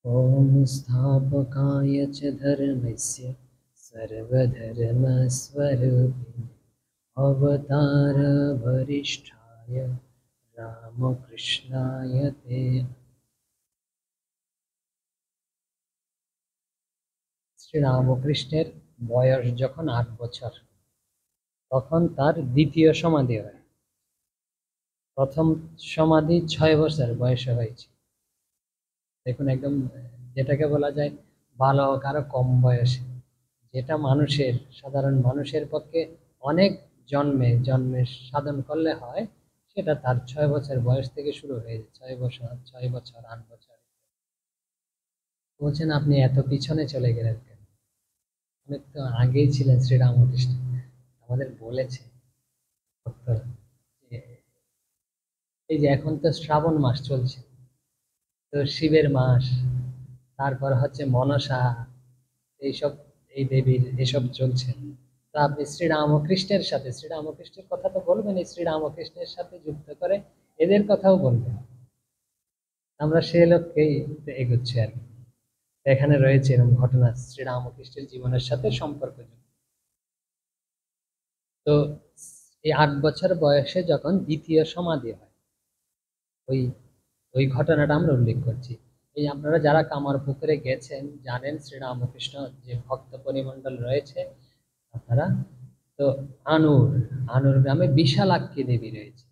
ॐ स्थापकाय च धर्मस्य सर्वधर्मस्वरूपिणे अवतारवरिष्ठाय रामकृष्णाय ते। শ্রীরামকৃষ্ণের বয়স যখন 8 বছর, তখন তার দ্বিতীয় সমাধি হয়। প্রথম সমাধি 6 বছর বয়সে হয়েছে। দেখুন, একদম যেটাকে বলা যায় বালক আরো কম বয়সে, যেটা মানুষের সাধারণ মানুষের পক্ষে অনেক জন্মে জন্মে সাধন করলে হয়, সেটা তার 6 বছর বয়স থেকে শুরু হয়েছে। 6 বছর, 6 বছর, 8 বছর। বলছেন আপনি এত পিছনে চলে গেলেন কেন? অনেক তো আগেই ছিলেন শ্রীরামকৃষ্ণ। আমাদের বলেছে ভক্তরা যে এই যে এখন তো শ্রাবণ মাস চলছে, তো শিবের মাস, তারপর হচ্ছে মনসা, এইসব, এই দেবীর এসব চলছে। তো আপনি শ্রীরামকৃষ্ণের সাথে, শ্রীরামকৃষ্ণের কথা তো বলবেন, এই শ্রীরামকৃষ্ণের সাথে যুক্ত করে এদের কথাও বলবেন। আমরা সে লক্ষ্যেই এগোচ্ছি আর কি। এখানে রয়েছে এরকম ঘটনা শ্রীরামকৃষ্ণের জীবনের সাথে সম্পর্কযুক্ত। তো এই 8 বছর বয়সে যখন দ্বিতীয় সমাধি হয়, ওই ওই ঘটনাটা আমরা উল্লেখ করছি। এই আপনারা যারা কামারপুকুরে গেছেন জানেন শ্রীরামকৃষ্ণ যে ভক্ত পরিমণ্ডল রয়েছে আপনারা, তো আনুর আনুর গ্রামে বিশালাক্ষী দেবী রয়েছে।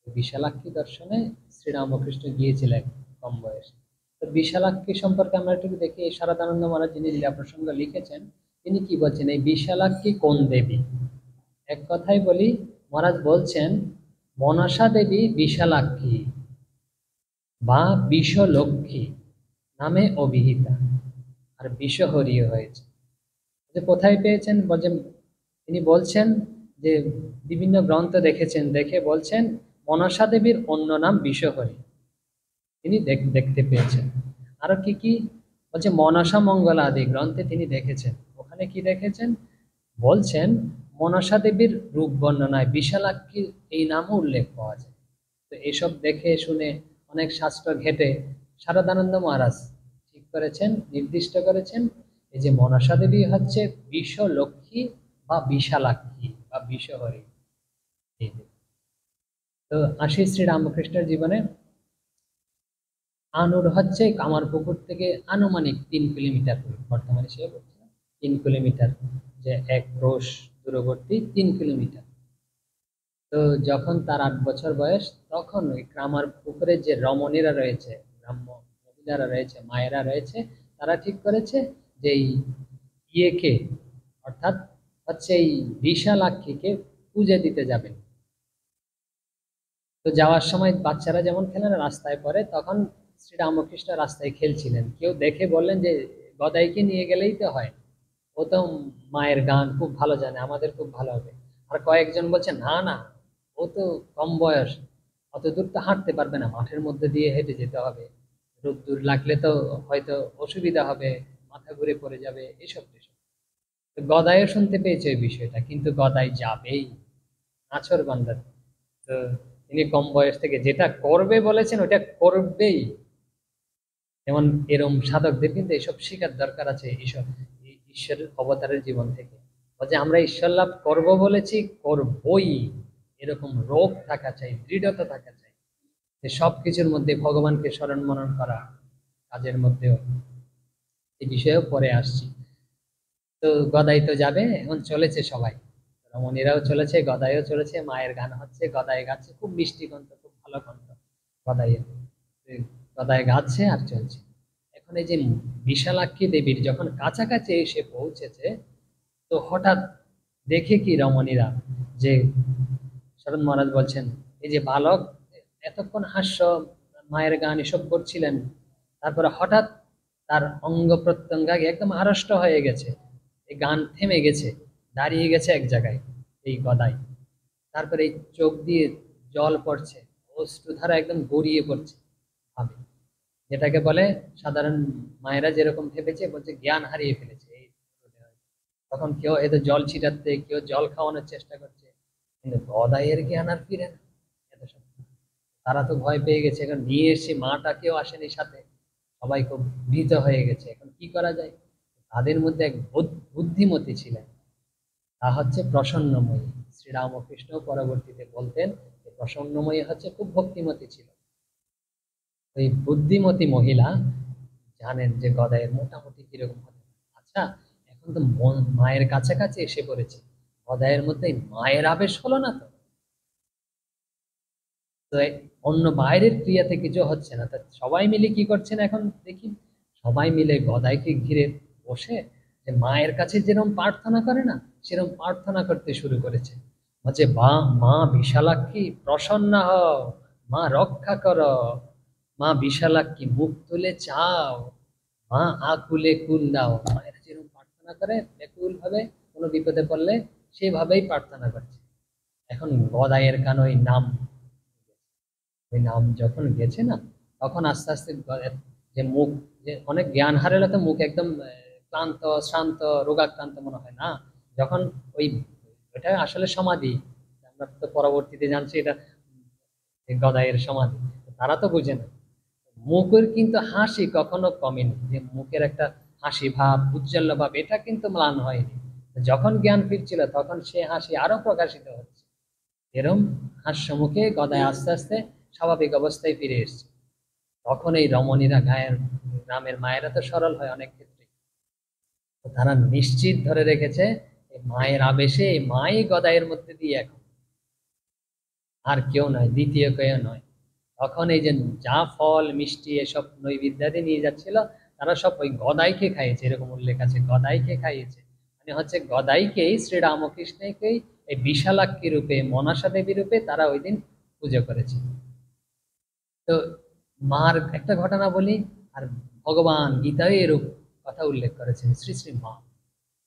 বিশালাক্ষী দর্শনে শ্রীরামকৃষ্ণ গিয়েছিলেন কম বয়সে। তো বিশালাক্ষী সম্পর্কে আমরা একটু দেখি। এই শারদানন্দ মহারাজ যিনি লীলা প্রসঙ্গ লিখেছেন, তিনি কি বলছেন, এই বিশালাক্ষী কোন দেবী? এক কথাই বলি, মহারাজ বলছেন মনসা দেবী বিশালাক্ষী বা বিশ্বলক্ষ্মী নামে অভিহিতা, আর বিশ্বহরিও হয়েছে। যে কোথায় পেয়েছেন বলছেন, তিনি বলছেন যে বিভিন্ন গ্রন্থ দেখেছেন, দেখে বলছেন মনসা দেবীর অন্য নাম বিশ্বহরি তিনি দেখতে পেয়েছেন। আরো কি কি বলছে, মনসা মঙ্গল আদি গ্রন্থে তিনি দেখেছেন। ওখানে কি দেখেছেন বলছেন, মনসা দেবীর রূপ বর্ণনায় বিশালাক্ষী এই নামও উল্লেখ পাওয়া যায়। তো এসব দেখে শুনে অনেক শাস্ত্র ঘেটে শারদানন্দ মহারাজ ঠিক করেছেন, নির্দিষ্ট করেছেন, এই যে মনসা দেবী হচ্ছে বিশ্বলক্ষ্মী বা বিশালাক্ষী বা বিশ্বহরি। তো আসি শ্রীরামকৃষ্ণের জীবনে। আনুর হচ্ছে কামারপুকুর থেকে আনুমানিক 3 কিলোমিটার দূর। বর্তমানে সে বলছে 3 কিলোমিটার, যে এক ক্রোশ দূরবর্তী 3 কিলোমিটার। তো যখন তার 8 বছর বয়স, তখন ওই কামারপুকুরে যে রমণীরা রয়েছে, ব্রাহ্ম মহিলারা রয়েছে, মায়েরা রয়েছে, তারা ঠিক করেছে যে এই ইয়েকে, অর্থাৎ হচ্ছে এই বিশালাক্ষীকে পূজা দিতে যাবেন। তো যাওয়ার সময় বাচ্চারা যেমন খেলে না রাস্তায় পড়ে, তখন শ্রীরামকৃষ্ণ রাস্তায় খেলছিলেন। কেউ দেখে বললেন যে গদাইকে নিয়ে গেলেই তো হয়, ও তো মায়ের গান খুব ভালো জানে, আমাদের খুব ভালো হবে। আর কয়েকজন বলছে না না, ও তো কম বয়স, অত দূর তো হাঁটতে পারবে না, মাঠের মধ্যে দিয়ে হেঁটে যেতে হবে, রোদ্দুর লাগলে তো হয়তো অসুবিধা হবে, মাথা ঘুরে পড়ে যাবে, এসব টেসব। তো গদাইও শুনতে পেয়েছে ওই বিষয়টা, কিন্তু গদাই যাবেই, নাছোড় বান্দা। তো তিনি কম বয়স থেকে যেটা করবে বলেছেন ওটা করবেই। যেমন এরম সাধকদের কিন্তু এসব শেখার দরকার আছে, এইসব ঈশ্বরের অবতারের জীবন থেকে। যে আমরা ঈশ্বর লাভ করবো বলেছি, করবই, এরকম রোগ থাকা চাই, দৃঢ়তা থাকা চাই, যে সবকিছুর মধ্যে ভগবানকে স্মরণ মনন করা, কাজের মধ্যেও। এই বিষয়েও পরে আসছি। তো গদাই তো যাবে, এখন চলেছে সবাই, রমণীরাও চলেছে, গদাইও চলেছে, মায়ের গান হচ্ছে, গদাই গাচ্ছে, খুব মিষ্টি কণ্ঠ, খুব ভালো কণ্ঠ গদাইয়ের। গদাই গাচ্ছে আর চলছে। এখন এই যে বিশালাক্ষী দেবীর যখন কাছাকাছি এসে পৌঁছেছে, তো হঠাৎ দেখে কি রমণীরা, যে শরৎ মহারাজ বলছেন এই যে বালক এতক্ষণ হাস্য, মায়ের গান এসব করছিলেন, তারপরে হঠাৎ তার অঙ্গ প্রত্যঙ্গ একদম আড়ষ্ট হয়ে গেছে, এই গান থেমে গেছে, দাঁড়িয়ে গেছে এক জায়গায় এই গদাই। তারপরে এই চোখ দিয়ে জল পড়ছে, অশ্রুধারা একদম গড়িয়ে পড়ছে ভাবে, যেটাকে বলে সাধারণ মায়েরা যেরকম ভেবেছে, বলছে জ্ঞান হারিয়ে ফেলেছে এই। তখন কেউ এদের জল ছিটাতে, কেউ জল খাওয়ানোর চেষ্টা করছে, কিন্তু গদাইয়ের জ্ঞান আর ফিরে না। এত সব তারা তো ভয় পেয়ে গেছে, এখন নিয়ে এসে মাটাকেও আসেনি সাথে। সবাই খুব ভীত হয়ে গেছে, এখন কি করা যায়। তাদের মধ্যে এক বুদ্ধিমতী ছিলেন, তা হচ্ছে প্রসন্নময়ী। শ্রীরামকৃষ্ণ পরবর্তীতে বলতেন যে প্রসন্নময়ী হচ্ছে খুব ভক্তিমতী ছিল। ওই বুদ্ধিমতী মহিলা জানেন যে গদাইয়ের মোটামুটি কিরকম হতে পারে। আচ্ছা, এখন তো মায়ের কাছাকাছি এসে পড়েছে, গদাইয়ের মধ্যে মায়ের আবেশ হলো না তো। তো অন্য বাইরের ক্রিয়াতে কিছু হচ্ছে না, তা সবাই মিলে কি করছেন এখন দেখি। সবাই মিলে গদাইকে ঘিরে বসে যে মায়ের কাছে যেরকম প্রার্থনা করে না, সেরকম প্রার্থনা করতে শুরু করেছে। বলছে, মা, মা বিশালাক্ষী প্রসন্ন হও, মা রক্ষা করো, মা বিশালাক্ষী মুখ তুলে চাও, মা আকুলে কুল দাও। মায়েরা যেরকম প্রার্থনা করে ব্যাকুল ভাবে কোনো বিপদে পড়লে, সেভাবেই প্রার্থনা করছে। এখন গদাইয়ের কান ওই নাম যখন গেছে না, তখন আস্তে আস্তে যে মুখ, যে অনেক জ্ঞান হারালে তো মুখ একদম ক্লান্ত, শ্রান্ত, রোগাক্রান্ত মনে হয় না। যখন ওই, ওটা আসলে সমাধি, আমরা তো পরবর্তীতে জানছি এটা গদাইয়ের সমাধি। তারা তো বুঝে না। মুখের কিন্তু হাসি কখনো কমেনি, যে মুখের একটা হাসি ভাব, উজ্জ্বল ভাব, এটা কিন্তু ম্লান হয়নি। যখন জ্ঞান ফিরছিল তখন সে হাসি আরো প্রকাশিত হচ্ছে। এরম হাস্যমুখে গদাই আস্তে আস্তে স্বাভাবিক অবস্থায় ফিরে এসেছে। তখন এই রমণীরা, গ্রামের মায়েরা তো সরল হয় অনেক ক্ষেত্রে, তো তারা নিশ্চিত ধরে রেখেছে এই মায়ের আবেশে এই মাই গদাইয়ের মধ্যে দিয়ে এখন, আর কেউ নয়, দ্বিতীয় কেউ নয়। তখন এই যে যা ফল মিষ্টি এসব নৈবেদ্যাদি নিয়ে যাচ্ছিল, তারা সব ওই গদাইকে খাইয়েছে, এরকম উল্লেখ আছে, গদাইকে খাইয়েছে। মানে হচ্ছে গদাইকেই, শ্রীরামকৃষ্ণকেই এই বিশালাক্ষী রূপে, মনসা দেবী রূপে তারা ওই দিন পুজো করেছে। তো মার একটা ঘটনা বলি, আর ভগবান গীতায় এরূপ কথা উল্লেখ করেছেন। শ্রী শ্রী মা,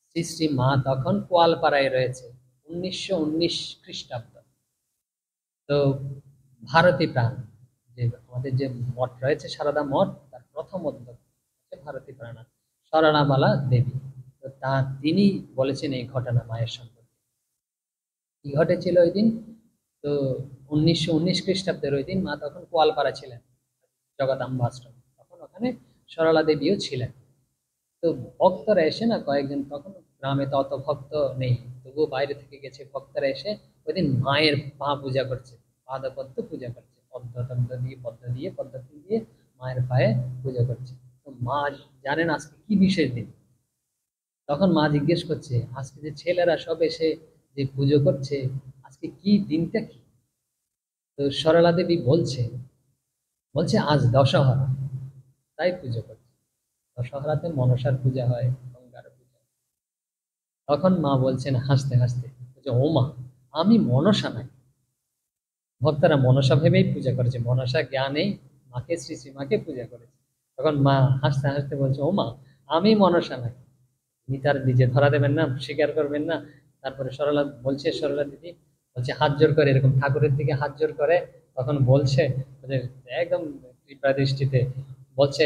শ্রী শ্রী মা তখন কোয়ালপাড়ায় রয়েছে, 1919 খ্রিস্টাব্দ। তো ভারতী প্রাণ, যে আমাদের যে মঠ রয়েছে সারদা মঠ, তার প্রথম অধ্যক্ষ হচ্ছে ভারতী প্রাণা সরলামালা দেবী। তো তিনি বলেছেন এই ঘটনা মায়ের সম্পর্কে। কি ঘটেছিল ওই দিন? তো 1919 খ্রিস্টাব্দের ওই দিন মা তখন কোয়ালপাড়া ছিলেন, জগদাম্বা আশ্রম, তখন ওখানে সরলা দেবীও ছিলেন। তো ভক্তরা এসে না কয়েকজন, তখন গ্রামে তো অত ভক্ত নেই, তবুও বাইরে থেকে গেছে ভক্তরা এসে ওই দিন মায়ের পা পূজা করছে, পাদপদ্ম পূজা করছে, পদ্মতি দিয়ে মায়ের পায়ে পূজা করছে। তো মা জানেন আজকে কি বিশেষ দিন। তখন মা জিজ্ঞেস করছে, আজকে যে ছেলেরা সব এসে যে পুজো করছে, আজকে কি দিনটা কি? তো সরলা দেবী বলছে, আজ দশহরা, তাই পুজো করছে। দশহরাতে মনসার পূজা হয়, গঙ্গার পূজা। তখন মা বলছেন হাসতে হাসতে, বলছে, ও মা, আমি মনসা নাই। ভক্তরা মনসা ভেবেই পূজা করেছে, মনসা জ্ঞানেই মাকে, শ্রী শ্রীমাকে পূজা করেছে। তখন মা হাসতে হাসতে বলছে, ও মা, আমি মনসা নাই। তিনি তার নিজে ধরা দেবেন না, স্বীকার করবেন না। তারপরে সরলা বলছে, সরলা দিদি বলছে, হাত জোর করে, এরকম ঠাকুরের দিকে হাত জোর করে, তখন বলছে যে একদম কৃপা দৃষ্টিতে বলছে,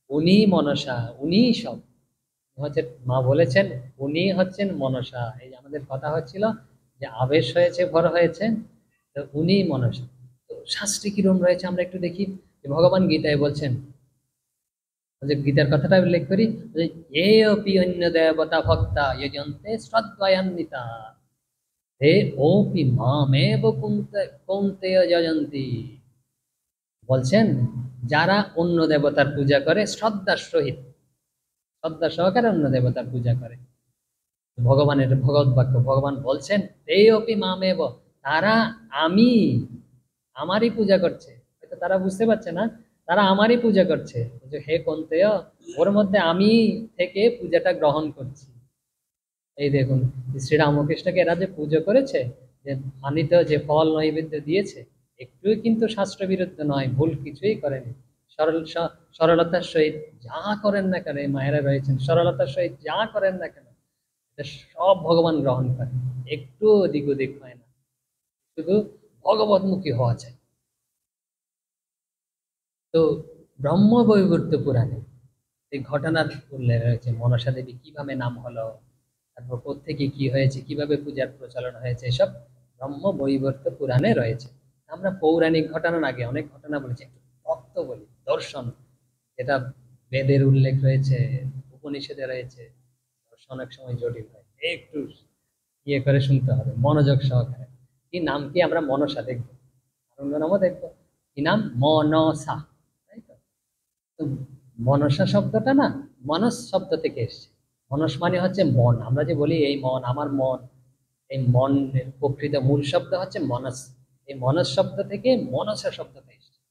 উনি মনসা, উনি সব হচ্ছে। মা বলেছেন উনি হচ্ছেন মনসা। এই যে আমাদের কথা হচ্ছিল যে আবেশ হয়েছে, ভর হয়েছে, তো উনি মনসা। তো শাস্ত্রে কিরম রয়েছে আমরা একটু দেখি। যে ভগবান গীতায় বলছেন, যে গীতার কথাটা উল্লেখ করি, যে এ অপি অন্য দেবতা ভক্তা যজন্তে শ্রদ্ধায়ান্বিতা হে ওপি মামেব কৌন্তেয় যজন্তি। বলছেন, যারা অন্য দেবতার পূজা করে শ্রদ্ধার সহিত, শ্রদ্ধা সহকারে অন্য দেবতার পূজা করে, ভগবানের ভগবত বাক্য, ভগবান বলছেন তে অপি মামেব, তারা আমি, আমারই পূজা করছে। হয়তো তারা বুঝতে পারছে না, তারা আমারই পূজা করছে। বলছে, হে কন্তেয়, ওর মধ্যে আমি থেকে পূজাটা গ্রহণ করছি। এই দেখুন, শ্রীরামকৃষ্ণকে এরা যে পুজো করেছে, যে আনিত যে ফল নৈবেদ্য দিয়েছে, একটুই কিন্তু শাস্ত্র বিরুদ্ধ নয়, ভুল কিছুই করেনি। সরলতার সহিত যা করেন না কেন, এই মায়েরা রয়েছেন, সরলতার সহিত যা করেন না কেন, এটা সব ভগবান গ্রহণ করে, একটু ওদিক ওদিক হয় না, শুধু ভগবতমুখী হওয়া চাই। তো ব্রহ্ম বৈবর্ত পুরাণে এই ঘটনার উল্লেখ রয়েছে, মনসা দেবী কিভাবে নাম হলো, তারপর কোত্থেকে কি হয়েছে, কিভাবে পূজার প্রচলন হয়েছে, এসব ব্রহ্ম বৈবর্ত পুরাণে রয়েছে। আমরা পৌরাণিক ঘটনার আগে অনেক ঘটনা বলেছি, একটু তত্ত্ব বলি, দর্শন, এটা বেদের উল্লেখ রয়েছে, উপনিষদে রয়েছে। অনেক সময় জটিল হয়, একটু ইয়ে করে শুনতে হবে মনোযোগ সহকারে। কি নাম কি, আমরা মনসা দেখবো, অন্য নামও দেখবো। কি নাম? মনসা, তাই তো? তো মনসা শব্দটা না মনস শব্দ থেকে এসেছে। মনস মানে হচ্ছে মন, আমরা যে বলি এই মন আমার মন, এই মনের প্রকৃত মূল শব্দ হচ্ছে মনস। এই মনস শব্দ থেকে মনসা শব্দটা এসেছে।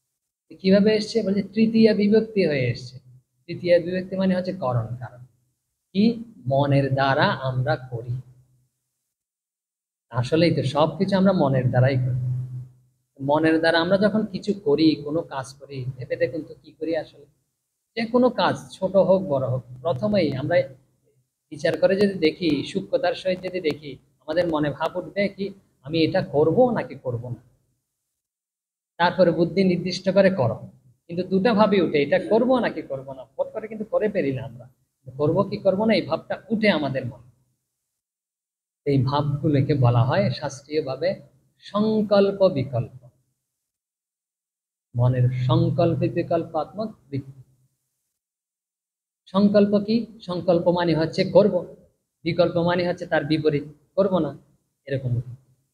তো কিভাবে এসছে বলছে, তৃতীয়া বিভক্তি হয়ে এসছে। তৃতীয়া বিভক্তি মানে হচ্ছে করণ, কারণ কি, মনের দ্বারা আমরা করি। আসলেই তো সবকিছু আমরা মনের দ্বারাই করি। মনের দ্বারা আমরা যখন কিছু করি, কোনো কাজ করি, ভেবে দেখুন তো কি করি আসলে। যে কোনো কাজ ছোট হোক বড় হোক, প্রথমেই আমরা বিচার করে যদি দেখি, সূক্ষ্মতার সহিত যদি দেখি, আমাদের মনে ভাব উঠবে কি, আমি এটা করব নাকি করব না। তারপরে বুদ্ধি নির্দিষ্ট করে করো। কিন্তু দুটা ভাবই উঠে, এটা করব নাকি করব না, ফট করে কিন্তু করে ফেলি না আমরা। করব কি করব না এই ভাবটা উঠে আমাদের মনে। এই ভাবগুলোকে বলা হয় শাস্ত্রীয় ভাবে সংকল্প বিকল্প। মনের সংকল্প বিকল্পাত্মক বৃত্তি। সংকল্প কি? সংকল্প মানে হচ্ছে করব, বিকল্প মানে হচ্ছে তার বিপরীত, করব না, এরকম।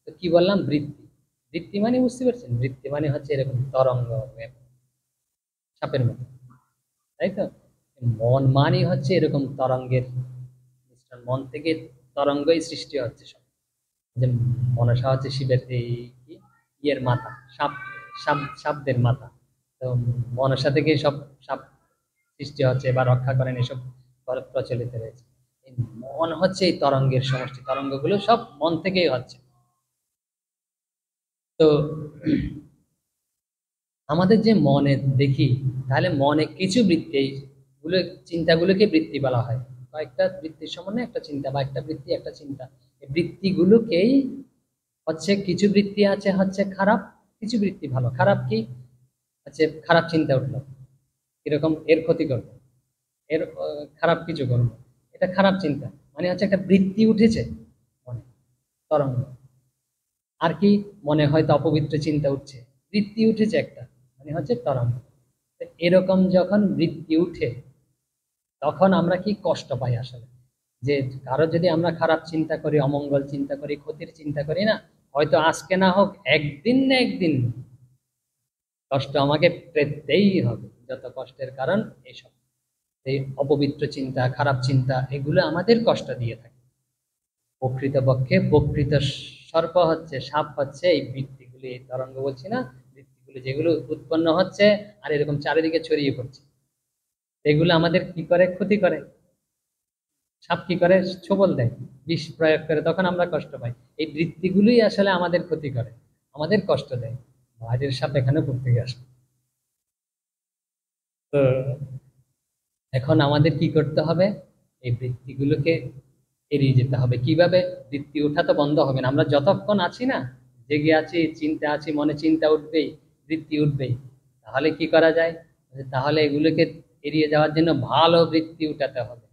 তো কি বললাম? বৃত্তি। বৃত্তি মানে বুঝতে পারছেন, বৃত্তি মানে হচ্ছে এরকম তরঙ্গ, সাপের মতো, তাই তো? মন মানে হচ্ছে এরকম তরঙ্গের মিশ্রণ। মন থেকে তরঙ্গই সৃষ্টি হচ্ছে সব। যে মনসা হচ্ছে শিবের এই কি ইয়ের মাথা, সাপ, সাপদের মাথা। তো মনসা থেকে সব সাপ সৃষ্টি হচ্ছে বা রক্ষা করেন, এসব প্রচলিত রয়েছে। এই মন হচ্ছে এই তরঙ্গের সমষ্টি, তরঙ্গগুলো সব মন থেকেই হচ্ছে। তো আমাদের যে মনে দেখি, তাহলে মনে কিছু বৃত্তি, এইগুলো চিন্তাগুলোকে বৃত্তি বলা হয়। কয়েকটা বৃত্তির সমন্বয়ে একটা চিন্তা, বা একটা বৃত্তি একটা চিন্তা। এই বৃত্তিগুলোকেই হচ্ছে, কিছু বৃত্তি আছে হচ্ছে খারাপ, কিছু বৃত্তি ভালো। খারাপ কি? হচ্ছে খারাপ চিন্তা উঠলো, এরকম এর ক্ষতি করবো, এর খারাপ কিছু করবো, এটা খারাপ চিন্তা, মানে হচ্ছে একটা বৃত্তি উঠেছে মনে, তরঙ্গ। আর কি? মনে হয়তো অপবিত্র চিন্তা উঠছে, বৃত্তি উঠেছে একটা, মানে হচ্ছে তরঙ্গ। তো এরকম যখন বৃত্তি উঠে, তখন আমরা কি কষ্ট পাই আসলে। যে কারো যদি আমরা খারাপ চিন্তা করি, অমঙ্গল চিন্তা করি, ক্ষতির চিন্তা করি না, হয়তো আজকে না হোক একদিন না একদিন কষ্ট আমাকে পেতেই হবে। যত কষ্টের কারণ এইসব, এই অপবিত্র চিন্তা, খারাপ চিন্তা, এগুলো আমাদের কষ্ট দিয়ে থাকে। প্রকৃতপক্ষে প্রকৃত সর্প হচ্ছে, সাপ হচ্ছে এই বৃত্তিগুলি, এই তরঙ্গ বলছি না, বৃত্তিগুলি যেগুলো উৎপন্ন হচ্ছে আর এরকম চারিদিকে ছড়িয়ে পড়ছে, এগুলো আমাদের কি করে? ক্ষতি করে। সাপ কি করে? ছোবল দেয়, বিষ প্রয়োগ করে, তখন আমরা কষ্ট পাই। এই বৃত্তিগুলোই আসলে আমাদের ক্ষতি করে, আমাদের কষ্ট দেয়। বাইরের সাপ এখানে পড়তে গিয়ে আসে। তো এখন আমাদের কি করতে হবে? এই বৃত্তিগুলোকে এড়িয়ে যেতে হবে। কিভাবে? বৃত্তি ওঠা তো বন্ধ হবে না, আমরা যতক্ষণ আছি না, জেগে আছি, চিন্তা আছি, মনে চিন্তা উঠবেই, বৃত্তি উঠবেই। তাহলে কি করা যায়? তাহলে এগুলোকে এড়িয়ে যাওয়ার জন্য ভালো বৃত্তি উঠাতে হবে,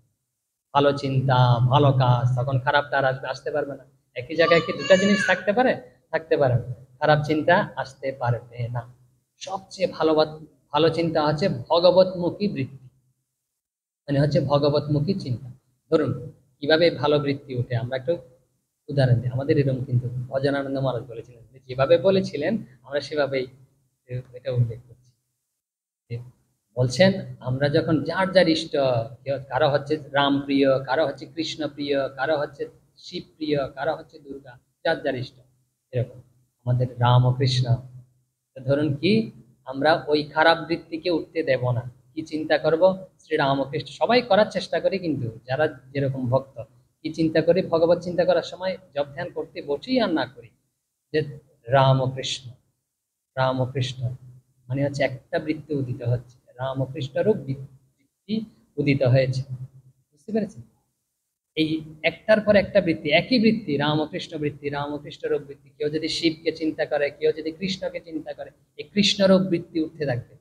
ভালো চিন্তা, ভালো কাজ, তখন খারাপটা আর আসতে পারবে না। একই জায়গায় কি দুটা জিনিস থাকতে পারে? থাকতে পারে না। খারাপ চিন্তা আসতে পারবে না। সবচেয়ে ভালো ভালো চিন্তা হচ্ছে ভগবতমুখী বৃত্তি, মানে হচ্ছে ভগবতমুখী চিন্তা। ধরুন কিভাবে ভালো বৃত্তি উঠে, আমরা একটু উদাহরণ দিই। আমাদের এরকম কিন্তু অজানানন্দ মহারাজ বলেছিলেন, তিনি যেভাবে বলেছিলেন আমরা সেভাবেই এটা উল্লেখ করছি। যে বলছেন, আমরা যখন যার যার ইষ্ট, কারো হচ্ছে রাম প্রিয়, কারো হচ্ছে কৃষ্ণ প্রিয়, কারো হচ্ছে শিব প্রিয়, কারো হচ্ছে দুর্গা, যার যার ইষ্ট এরকম। আমাদের রাম ও কৃষ্ণ। তো ধরুন কি, আমরা ওই খারাপ বৃত্তিকে উঠতে দেব না। কি চিন্তা করব? শ্রী রামকৃষ্ণ, সবাই করার চেষ্টা করি, কিন্তু যারা যেরকম ভক্ত, কি চিন্তা করি ভগবত চিন্তা করার সময়, জপ ধ্যান করতে বসেই আর না করি, যে রামকৃষ্ণ, রামকৃষ্ণ, মানে হচ্ছে একটা বৃত্তি উদিত হচ্ছে, রামকৃষ্ণরূপ বৃত্তি উদিত হয়েছে। বুঝতে পেরেছেন? এই একটার পর একটা বৃত্তি, একই বৃত্তি, রামকৃষ্ণ বৃত্তি, রামকৃষ্ণ রূপ বৃত্তি। কেউ যদি শিবকে চিন্তা করে, কেউ যদি কৃষ্ণকে চিন্তা করে, এই কৃষ্ণরূপ বৃত্তি উঠতে থাকবে।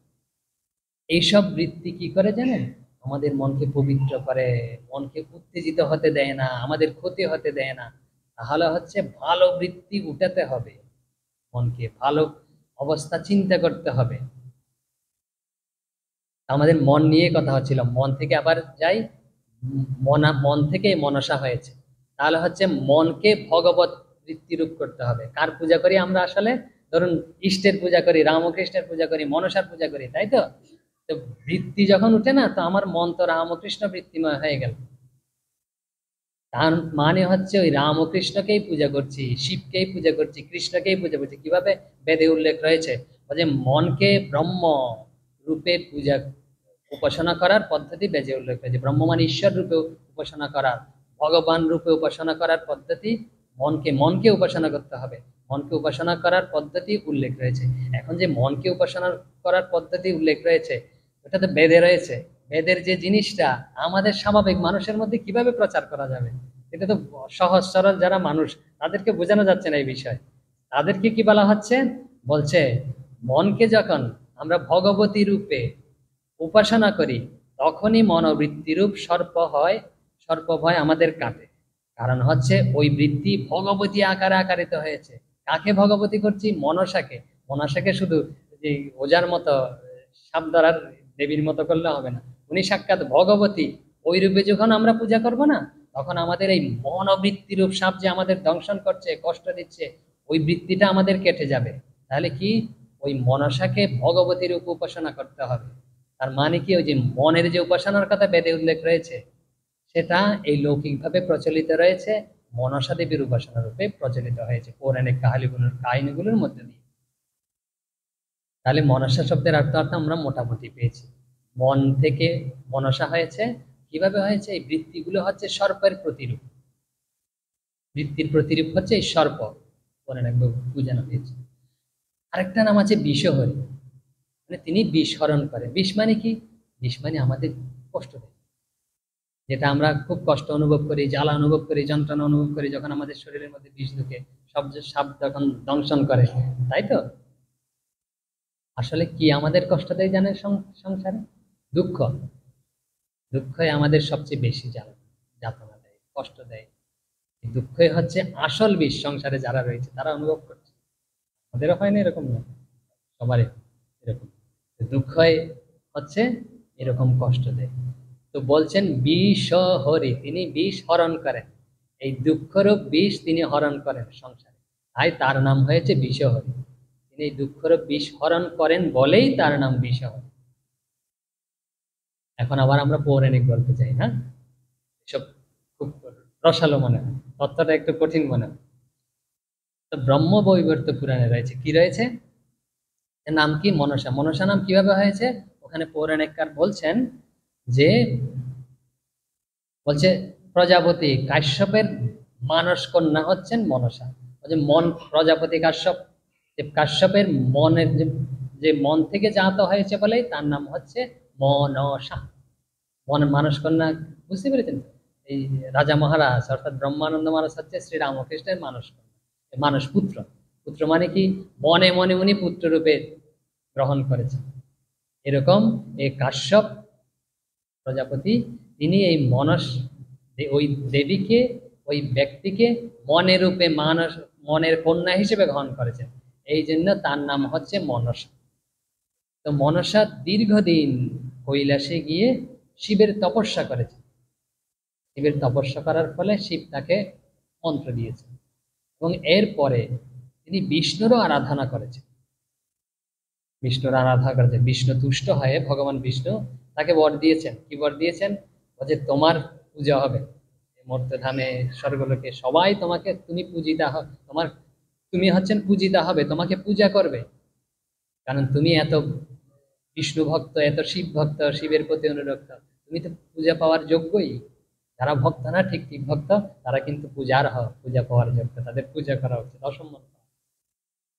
এইসব বৃত্তি কি করে জানেন? আমাদের মনকে পবিত্র করে, মনকে উত্তেজিত হতে দেয় না, আমাদের ক্ষতি হতে দেয় না। তাহলে হচ্ছে ভালো বৃত্তি উঠাতে হবে, মনকে ভালো অবস্থা চিন্তা করতে হবে। আমাদের মন নিয়ে কথা হচ্ছিল, মন থেকে আবার যাই, মন থেকে মনসা হয়েছে। তাহলে হচ্ছে মনকে ভগবত বৃত্তিরূপ করতে হবে। কার পূজা করি আমরা আসলে? ধরুন ইষ্টের পূজা করি, রামকৃষ্ণের পূজা করি, মনসার পূজা করি, তাই তো? তো বৃত্তি যখন উঠে না, তো আমার মন তো রামকৃষ্ণ বৃত্তিময় হয়ে গেল। তার মানে হচ্ছে ওই রামকৃষ্ণকেই পূজা করছি, শিবকেই পূজা করছি, কৃষ্ণকেই পূজা করছি। কিভাবে? বেদে উল্লেখ রয়েছে যে মনকে ব্রহ্ম রূপে পূজা উপাসনা করার পদ্ধতি বেদে উল্লেখ রয়েছে। ব্রহ্ম মানে ঈশ্বর রূপে উপাসনা করার, ভগবান রূপে উপাসনা করার পদ্ধতি, মনকে মনকে উপাসনা করতে হবে। মনকে উপাসনা করার পদ্ধতি উল্লেখ রয়েছে। এখন যে মনকে উপাসনা করার পদ্ধতি উল্লেখ রয়েছে, ওটা তো বেদে রয়েছে। বেদের যে জিনিসটা আমাদের স্বাভাবিক মানুষের মধ্যে কিভাবে প্রচার করা যাবে? এটা তো সহজ সরল যারা মানুষ, তাদেরকে বোঝানো যাচ্ছে না এই বিষয়। তাদেরকে কি বলা হচ্ছে? বলছে মনকে যখন আমরা ভগবতী রূপে উপাসনা করি, তখনই মনোবৃত্তি রূপ সর্প হয়, সর্প ভয় আমাদের কাটে। কারণ হচ্ছে ওই বৃত্তি ভগবতী আকারে আকারিত হয়েছে। কাকে ভগবতী করছি? মনসাকে। মনসাকে শুধু যে ওজার মতো সাপ ধরার দেবীর মতো করলে হবে না, উনি সাক্ষাৎ ভগবতী। ওই রূপে যখন আমরা পূজা করব না, তখন আমাদের এই মনোবৃত্তি রূপ সাপ যে আমাদের দংশন করছে, কষ্ট দিচ্ছে, ওই বৃত্তিটা আমাদের কেটে যাবে। তাহলে কি? ওই মনসাকে ভগবতী রূপ উপাসনা করতে হবে। তার মানে কি? ওই যে মনের যে উপাসনার কথা বেদে উল্লেখ রয়েছে, সেটা এই লৌকিকভাবে প্রচলিত রয়েছে, মনসা দেবীর উপাসনা রূপে প্রচলিত হয়েছে পৌরাণিক কাহিনীগুলোর মধ্যে দিয়ে। তাহলে মনসা শব্দের অর্থ আমরা মোটামুটি পেয়েছি। মন থেকে মনসা হয়েছে। কিভাবে হয়েছে? এই বৃত্তিগুলো হচ্ছে সর্পের প্রতিরূপ। বৃত্তির প্রতিরূপ হচ্ছে এই সর্প, পৌরাণিক বোঝানো হয়েছে। আরেকটা নাম আছে বিষহরি, মানে তিনি বিষ হরণ করেন। বিষ মানে কি? বিষ মানে আমাদের কষ্ট দেয়, যেটা আমরা খুব কষ্ট অনুভব করি, জ্বালা অনুভব করি, যন্ত্রণা অনুভব করি যখন আমাদের শরীরের মধ্যে বিষ ঢুকে, সব যে সাপ যখন দংশন করে, তাই তো? আসলে কি আমাদের কষ্ট দেয় জানেন সংসারে? দুঃখ। দুঃখই আমাদের সবচেয়ে বেশি যাতনা দেয়, কষ্ট দেয়। এই দুঃখই হচ্ছে আসল বিষ। সংসারে যারা রয়েছে তারা অনুভব করছে, আমাদেরও হয় না এরকম? না, সবারই এরকম। দুঃখই হচ্ছে এরকম কষ্ট দেয়। তো বলছেন বিষ হরি, তিনি বিষ হরণ করেন। এই দুঃখরূপ বিষ তিনি হরণ করেন সংসারে, তাই তার নাম হয়েছে বিষহরি। তিনি এই দুঃখরূপ বিষ হরণ করেন বলেই তার নাম বিষহরি। এখন আবার আমরা পৌরাণিক গল্পে যাই, হ্যাঁ? এসব খুব রসালো মনে হয়, তত্ত্বটা একটু কঠিন মনে হয়। তো ব্রহ্ম বৈবর্ত পুরাণে রয়েছে, কি রয়েছে? এর নাম কি? মনসা। মনসা নাম কিভাবে হয়েছে? ওখানে পৌরাণিককার বলছেন যে, বলছে প্রজাপতি কাশ্যপের মানস কন্যা হচ্ছেন মনসা। বলছে মন, প্রজাপতি কাশ্যপ, যে কাশ্যপের মনের যে মন থেকে জাত হয়েছে বলেই তার নাম হচ্ছে মনসা। মন মানস কন্যা, বুঝতে পেরেছেন তো? এই রাজা মহারাজ অর্থাৎ ব্রহ্মানন্দ মহারাজ হচ্ছে শ্রী রামকৃষ্ণের মানস কন্যা, মানস পুত্র। পুত্র মানে কি? মনে মনে উনি পুত্র রূপে গ্রহণ করেছেন। এরকম এই কাশ্যপ প্রজাপতি, তিনি এই মনস, ওই দেবীকে, ওই ব্যক্তিকে মনে রূপে মানস, মনের কন্যা হিসেবে গ্রহণ করেছেন। এই জন্য তার নাম হচ্ছে মনসা। তো মনসা দীর্ঘদিন কৈলাসে গিয়ে শিবের তপস্যা করেছেন। শিবের তপস্যা করার ফলে শিব তাকে মন্ত্র দিয়েছেন, এবং এরপরে তিনি বিষ্ণুরও আরাধনা করেছেন। বিষ্ণুর আরাধনা করেছেন, বিষ্ণু তুষ্ট হয়ে ভগবান বিষ্ণু তাকে বর দিয়েছেন। কি বর দিয়েছেন? বলছে তোমার পূজা হবে মর্ত্যধামে, স্বর্গলোকে সবাই তোমাকে, তুমি পূজিতা তোমার, তুমি হচ্ছেন পূজিতা হবে, তোমাকে পূজা করবে। কারণ তুমি এত বিষ্ণু ভক্ত, এত শিব ভক্ত, শিবের প্রতি অনুরক্ত, তুমি তো পূজা পাওয়ার যোগ্যই। যারা ভক্ত না, ঠিক ঠিক ভক্ত, তারা কিন্তু পূজার পূজা পাওয়ার যোগ্য, তাদের পূজা করা উচিত, অসম্মান।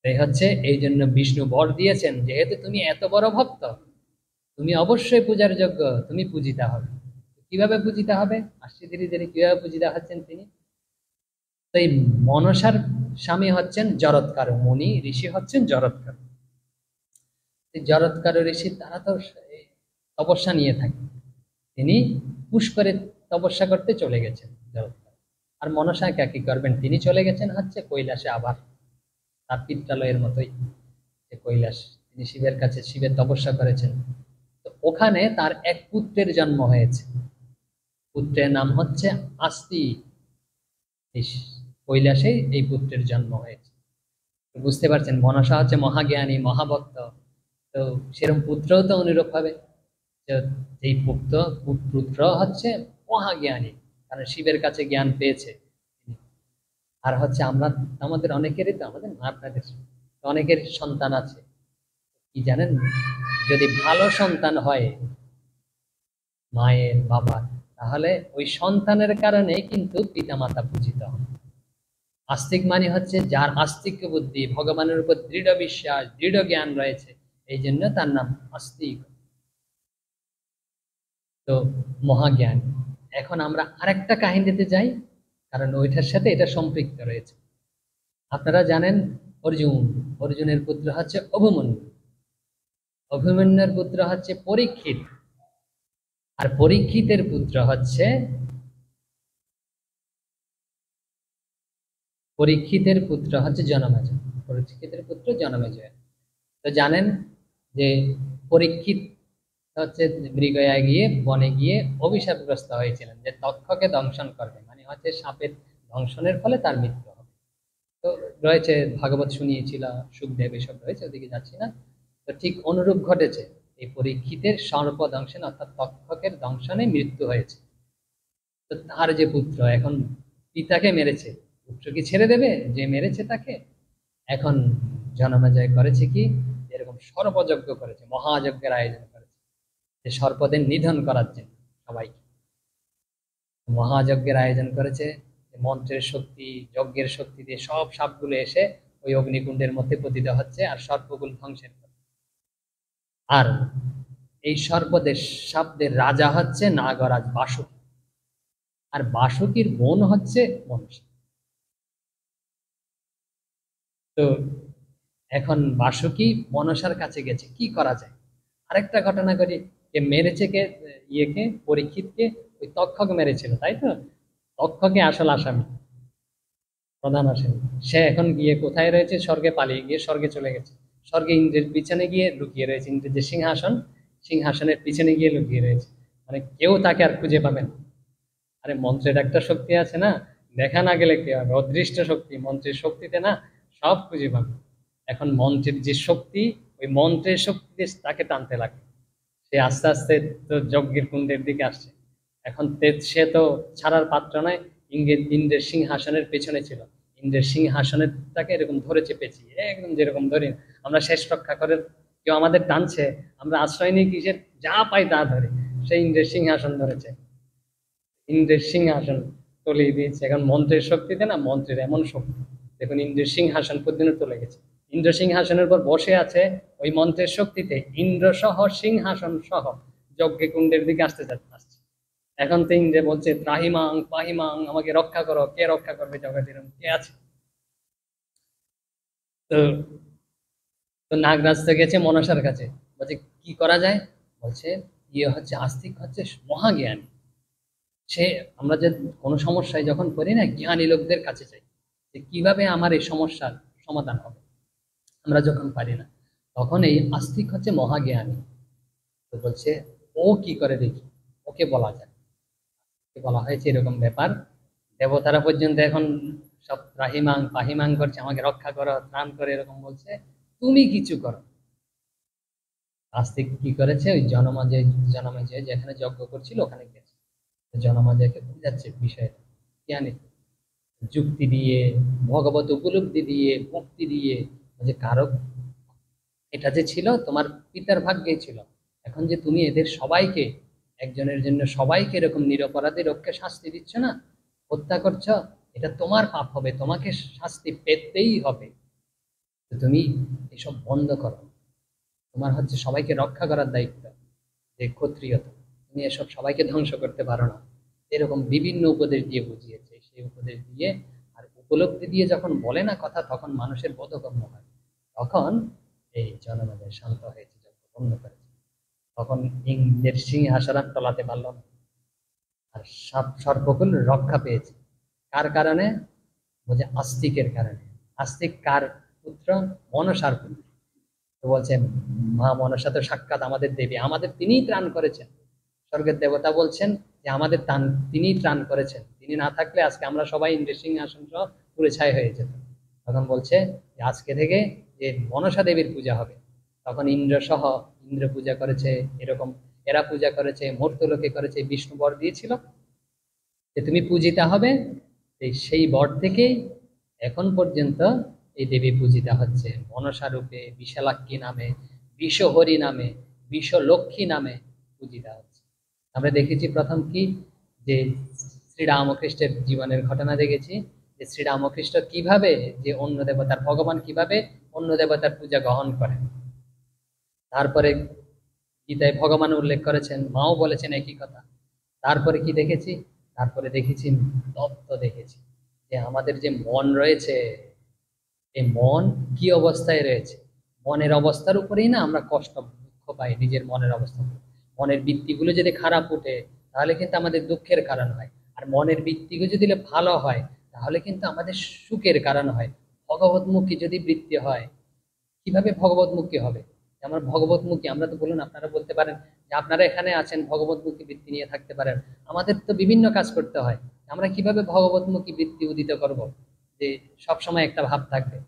এই হচ্ছে, এই জন্য বিষ্ণু বর দিয়েছেন, যেহেতু তুমি এত বড় ভক্ত, তুমি অবশ্যই পূজার যোগ্য, তুমি পূজিতা হবে। কিভাবে পূজিতা হবে? আসছে ধীরে ধীরে কিভাবে পূজিতা হচ্ছেন তিনি। তো এই মনসার স্বামী হচ্ছেন জরৎকার মুনি, ঋষি হচ্ছেন জরৎকার। জরৎকার ঋষি তারা তো তপস্যা নিয়ে থাকে, তিনি পুষ্করে তপস্যা করতে চলে গেছেন জরৎকার। আর মনসা কি করবেন? তিনি চলে গেছেন হচ্ছে কৈলাসে, আবার তার পিত্রালয়ের মতোই যে কৈলাস, তিনি শিবের কাছে শিবের তপস্যা করেছেন। তো ওখানে তার এক পুত্রের জন্ম হয়েছে। পুত্রের নাম হচ্ছে আস্তিক। এই কৈলাসে এই পুত্রের জন্ম হয়েছে। তো বুঝতে পারছেন, মনসা হচ্ছে মহাজ্ঞানী মহাভক্ত। তো সেরকম পুত্রও তো অনুরূপ হবে। যে এই পুত্র হচ্ছে মহাজ্ঞানী, কারণ শিবের কাছে জ্ঞান পেয়েছে। আর হচ্ছে আমরা, আমাদের অনেকেরই তো, আমাদের না আপনাদের অনেকের সন্তান আছে, কি জানেন, যদি ভালো সন্তান হয় মায়ের বাবার, তাহলে ওই সন্তানের কারণে কিন্তু পিতামাতা পূজিত হন। আস্তিক মানে হচ্ছে যার আস্তিক বুদ্ধি, ভগবানের উপর দৃঢ় বিশ্বাস, দৃঢ় জ্ঞান রয়েছে, এই জন্য তার নাম আস্তিক। তো মহাজ্ঞান। এখন আমরা আরেকটা কাহিনীতে যাই, কারণ ওইটার সাথে এটা সম্পৃক্ত রয়েছে। আপনারা জানেন অর্জুন, অর্জুনের পুত্র হচ্ছে অভিমন্যু, অভিমন্যুর পুত্র হচ্ছে পরীক্ষিত, আর পরীক্ষিতের পুত্র হচ্ছে, পরীক্ষিতের পুত্র হচ্ছে জনমেজয়। পরীক্ষিতের পুত্র জনমেজয়। তো জানেন যে পরীক্ষিত হচ্ছে মৃগয়ায় গিয়ে, বনে গিয়ে অভিশাপগ্রস্ত হয়েছিলেন যে তক্ষকে দংশন করবে, মানে হচ্ছে সাপের দংশনের ফলে তার মৃত্যু হবে। তো রয়েছে, ভাগবত শুনিয়েছিল, সুখদেব, এসব রয়েছে, ওদিকে যাচ্ছি না। তো ঠিক অনুরূপ ঘটেছে, এই পরীক্ষিতের সর্প দংশন অর্থাৎ তক্ষকের দংশনে মৃত্যু হয়েছে। তো তার যে পুত্র এখন পিতাকে মেরেছে, পুত্র কি ছেড়ে দেবে যে মেরেছে তাকে? এখন জনমেজয় করেছে কি, এরকম সর্পযজ্ঞ করেছে, মহাযজ্ঞের আয়োজন করেছে, যে সর্পদের নিধন করার জন্য সবাইকে মহাযজ্ঞের আয়োজন করেছে। মন্ত্রের শক্তি, যজ্ঞের শক্তি দিয়ে সব সাপগুলো এসে ওই অগ্নিকুণ্ডের মধ্যে পতিত হচ্ছে আর সর্পগুলো ধ্বংসের করে। আর এই সর্পদের, সাপদের রাজা হচ্ছে নাগরাজ বাসুকি, আর বাসুকির বোন হচ্ছে মনসা। তো এখন বাসুকি মনসার কাছে গেছে, কি করা যায়। আরেকটা ঘটনা করি, কে মেরেছে, কে ইয়েকে, পরীক্ষিতকে ওই তক্ষক মেরেছিল, তাই তো? তক্ষকে আসল আসামি, প্রধান আসামি। সে এখন গিয়ে কোথায় রয়েছে? স্বর্গে পালিয়ে গিয়ে স্বর্গে চলে গেছে। স্বর্গে ইন্দ্রের পিছনে গিয়ে লুকিয়ে রয়েছে, ইন্দ্রের যে সিংহাসন, সিংহাসনের পিছনে গিয়ে লুকিয়ে রয়েছে, মানে কেউ তাকে আর খুঁজে পাবেন। আরে মন্ত্রের একটা শক্তি আছে না, দেখা না গেলে কি হবে, অদৃষ্ট শক্তি, মন্ত্রের শক্তিতে না সব খুঁজে পাবে। এখন মন্ত্রের যে শক্তি, ওই মন্ত্রের শক্তিতে তাকে টানতে লাগে। সে আস্তে আস্তে তো যজ্ঞের কুণ্ডের দিকে আসছে। এখন সে তো ছাড়ার পাত্র নয়। ইন্দ্রের সিংহাসনের পেছনে ছিল, ইন্দ্রের সিংহাসনের তাকে এরকম ধরে চেপেছি, একদম যেরকম ধরে আমরা শেষ রক্ষা করে, কেউ আমাদের টানছে, আমরা আশ্রয় নিয়ে কিসের, যা পাই তা ধরে। সে ইন্দ্রের সিংহাসন ধরেছে, ইন্দ্রের সিংহাসন তলিয়ে দিয়েছে। এখন মন্ত্রের শক্তিতে না, মন্ত্রের এমন শক্তি, দেখুন ইন্দ্রের সিংহাসন পর্যন্ত চলে গেছে। ইন্দ্র সিংহাসনের উপর বসে আছে, ওই মন্ত্রের শক্তিতে ইন্দ্র সহ সিংহাসন সহ যজ্ঞ কুণ্ডের দিকে আসছে। এখন তো ইন্দ্রে বলছে ত্রাহিমাং পাহিমাং, আমাকে রক্ষা করো। কে রক্ষা করবে জগতের, কে আছে? তো তো নাগরাজ তো গেছে মনসার কাছে, বলছে কি করা যায়। বলছে ইয়ে হচ্ছে আস্তিক হচ্ছে মহাজ্ঞানী। সে, আমরা যে কোনো সমস্যায় যখন পড়ি না, জ্ঞানী লোকদের কাছে চাই যে কিভাবে আমার এই সমস্যার সমাধান হবে। আমরা যখন পারি না, তখন এই আস্তিক হচ্ছে মহাজ্ঞানী। তো বলছে ও কি করে দেখি, ওকে বলা যায়। ওকে বলা হয়েছে এরকম ব্যাপার, দেবতারা পর্যন্ত এখন সব রাহিমাং পাহিমাং করছে, আমাকে রক্ষা করো, ত্রাণ করে, এরকম বলছে, তুমি কিছু করো। আস্তিক কি করেছে, ওই জনমেজয় যেখানে যজ্ঞ করছিল ওখানে গেছে, জনমেজয়কে বুঝাচ্ছে বিষয়টা, জ্ঞানী যুক্তি দিয়ে, ভগবত উপলব্ধি দিয়ে, মুক্তি দিয়ে, যে কারক, এটা যে ছিল তোমার পিতার ভাগ্যে ছিল। এখন যে তুমি এদের সবাইকে, একজনের জন্য সবাইকে এরকম নিরপরাধী লোককে শাস্তি দিচ্ছ না, হত্যা করছো, এটা তোমার পাপ হবে, তোমাকে শাস্তি পেতেই হবে। তো তুমি এসব বন্ধ করো, তোমার হচ্ছে সবাইকে রক্ষা করার দায়িত্ব, যে ক্ষত্রিয়তা, তুমি এসব সবাইকে ধ্বংস করতে পারো না। এরকম বিভিন্ন উপদেশ দিয়ে বুঝিয়েছে, সেই উপদেশ দিয়ে আর উপলব্ধি দিয়ে যখন বলে না কথা, তখন মানুষের বোধগম্য হয়। তখন এই জনমেজয় শান্ত হয়েছে, যখন বন্ধ করেছে, তখন ইন্দ্রের সিংহাসন আর টলাতে পারল না। আর সাপ সর্পকুল রক্ষা পেয়েছে, কার কারণে? বলছে আস্তিকের কারণে। আস্তিক কার পুত্র? মনসার পুত্র। তো বলছেন মা মনসা তো সাক্ষাৎ আমাদের দেবী, আমাদের তিনিই ত্রাণ করেছেন। স্বর্গের দেবতা বলছেন যে আমাদের তিনিই ত্রাণ করেছেন, তিনি না থাকলে আজকে আমরা সবাই ইন্দ্রের সিংহাসন সহ পুড়ে ছাই হয়ে যেত। তখন বলছে যে আজকে থেকে যে মনসা দেবীর পূজা হবে। তখন ইন্দ্র সহ, ইন্দ্র পূজা করেছে, এরকম এরা পূজা করেছে, মর্ত্যলোকে করেছে, বিষ্ণু বর দিয়েছিল যে তুমি পূজিতা হবে। সেই বর থেকেই এখন পর্যন্ত এই দেবী পূজিতা হচ্ছে মনসা রূপে, বিশালাক্ষী নামে, বিষহরি নামে, বিশ্বলক্ষ্মী নামে পূজিতা হচ্ছে। আমরা দেখেছি প্রথম কি, যে শ্রীরামকৃষ্ণের জীবনের ঘটনা দেখেছি, যে শ্রীরামকৃষ্ণ কিভাবে যে অন্য দেবতার, ভগবান কিভাবে অন্য দেবতার পূজা গ্রহণ করেন। তারপরে গীতায় ভগবান উল্লেখ করেছেন, মাও বলেছেন একই কথা। তারপরে কি দেখেছি, তারপরে দেখেছি তত্ত্ব দেখেছি, যে আমাদের যে মন রয়েছে, এই মন কি অবস্থায় রয়েছে, মনের অবস্থার উপরেই না আমরা কষ্ট দুঃখ পাই। নিজের মনের অবস্থা, মনের বৃত্তিগুলো যদি খারাপ উঠে তাহলে কিন্তু আমাদের দুঃখের কারণ হয়, আর মনের বৃত্তিগুলো যদি ভালো হয় তাহলে কিন্তু আমাদের সুখের কারণ হয়। ভগবতমুখী যদি বৃত্তি হয়, কিভাবে ভগবতমুখী হবে? আমরা ভগবতমুখী, আমরা তো বলুন, আপনারা বলতে পারেন যে আপনারা এখানে আছেন ভগবতমুখী বৃত্তি নিয়ে থাকতে পারেন, আমাদের তো বিভিন্ন কাজ করতে হয়। আমরা কিভাবে ভগবতমুখী বৃত্তি উদিত করব, যে সব সময় একটা ভাব থাকবে?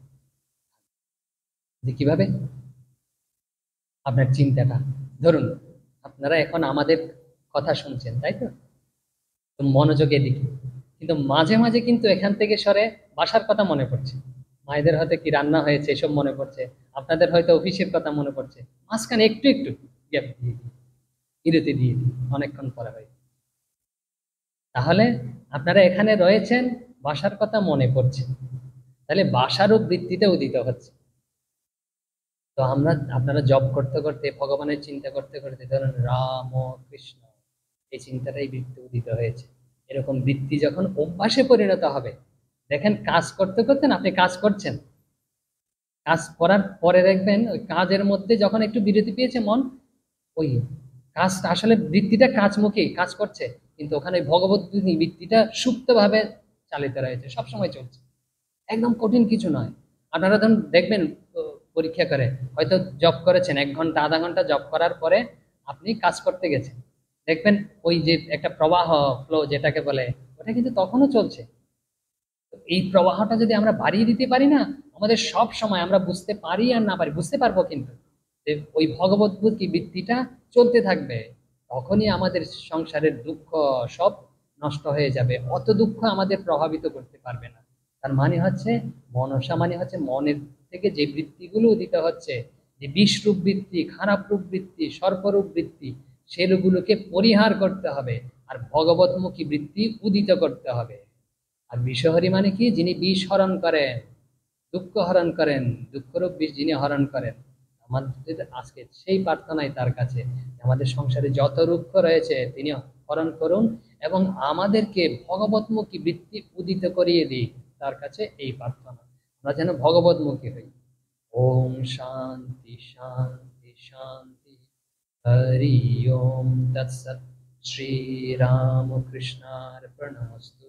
যে কিভাবে? আপনার চিন্তাটা, ধরুন আপনারা এখন আমাদের কথা শুনছেন, তাই তো? তো মনোযোগে দিকে, কিন্তু মাঝে মাঝে কিন্তু এখান থেকে সরে বাসার কথা মনে পড়ছে, মায়েদের হয়তো কি রান্না হয়েছে এসব মনে পড়ছে, আপনাদের হয়তো অফিসের কথা মনে পড়ছে, মাঝখানে একটু একটু গ্যাপ দিয়ে দিই, বিরতি দিয়ে দিই, অনেকক্ষণ পরে হয়। তাহলে আপনারা এখানে রয়েছেন, বাসার কথা মনে পড়ছে, তাহলে বাসারও বৃত্তিতে উদিত হচ্ছে। তো আমরা, আপনারা জব করতে করতে, ভগবানের চিন্তা করতে করতে, ধরুন রাম ও কৃষ্ণ, এই চিন্তাটাই বৃত্তি উদিত হয়েছে। এরকম বৃত্তি যখন অভ্যাসে পরিণত হবে, দেখেন কাজ করতে করতে না, আপনি কাজ করছেন, কাজ করার পরে দেখবেন ওই কাজের মধ্যে যখন একটু বিরতি পেয়েছে মন, ওই কাজ আসলে বৃত্তিটা কাজমুখী কাজ করছে, কিন্তু ওখানে ভগবত বৃত্তিটা সুপ্তভাবে চালিত রয়েছে, সবসময় চলছে, একদম কঠিন কিছু নয়। আপনারা ধরুন দেখবেন, পরীক্ষা করে হয়তো জব করেছেন 1 ঘন্টা আধা ঘন্টা জব করার পরে আপনি কাজ করতে গেছেন, দেখবেন ওই যে একটা প্রবাহ, ফ্লো যেটাকে বলে, ওটা কিন্তু তখনও চলছে। তো এই প্রবাহটা যদি আমরা বাড়িয়ে দিতে পারি না, আমাদের সব সময় আমরা বুঝতে পারি আর না পারি, বুঝতে পারবো কিন্তু যে ওই ভগবত বুদ্ধি বৃত্তিটা চলতে থাকবে, তখনই আমাদের সংসারের দুঃখ সব নষ্ট হয়ে যাবে, অত দুঃখ আমাদের প্রভাবিত করতে পারবে না। তার মানে হচ্ছে, মনসা মানে হচ্ছে মনের থেকে যে বৃত্তিগুলো উদিত হচ্ছে, যে বিষরূপ বৃত্তি, খারাপ রূপ বৃত্তি, সর্পরূপ বৃত্তি, সেগুলোকে পরিহার করতে হবে, আর ভগবতমুখী বৃত্তি উদিত করতে হবে। আর বিষহরি মানে কি, যিনি বিষ হরণ করেন, দুঃখ হরণ করেন, দুঃখরূপ বিষ যিনি হরণ করেন। আমাদের আজকে সেই প্রার্থনাই তার কাছে, আমাদের সংসারে যত দুঃখ রয়েছে তিনি হরণ করুন, এবং আমাদেরকে ভগবতমুখী বৃত্তি উদিত করিয়ে দিই, তার কাছে এই প্রার্থনা, আমরা যেন ভগবতমুখী হই। ওম শান্তি শান্তি শান্তি। হরি ওম তৎসৎ। শ্রী রাম কৃষ্ণার্পণমস্তু।